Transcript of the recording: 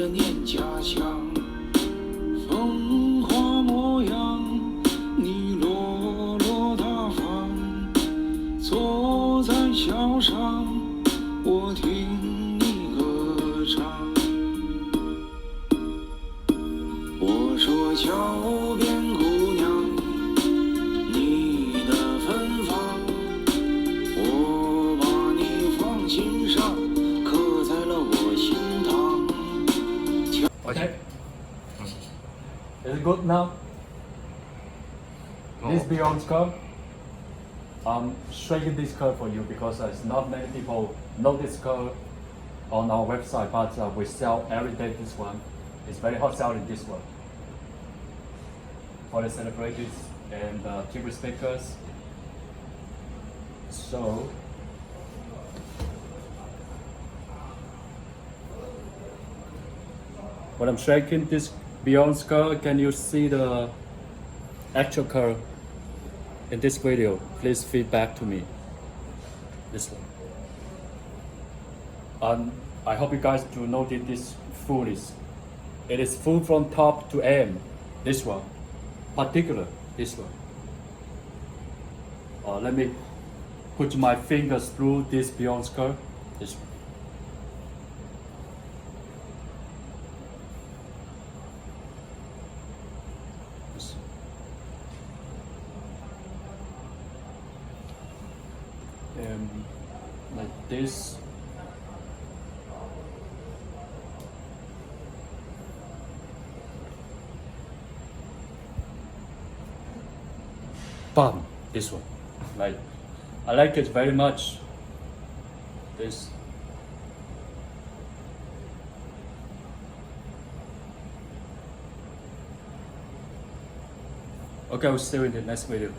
人念家乡，风华模样，你落落大方，坐在桥上，我听你歌唱。我说桥边姑娘，你的芬芳，我把你放心上，刻在了我心堂。Okay. Is it good now? This Beyond curve. I'm showing this curve for you because there's not many people know this curve on our website, but we sell every day this one. It's very hot selling this one. For the celebrities and TV speakers. So when I'm shaking this Beyond curve, can you see the actual curve in this video? Please feedback to me. This one. I hope you guys do notice this full is. It is full from top to end. This one, particular this one. Let me put my fingers through this Beyond curve. This one. Like this. Bam, this one. Like, I like it very much. This. Okay, we'll see you in the next video.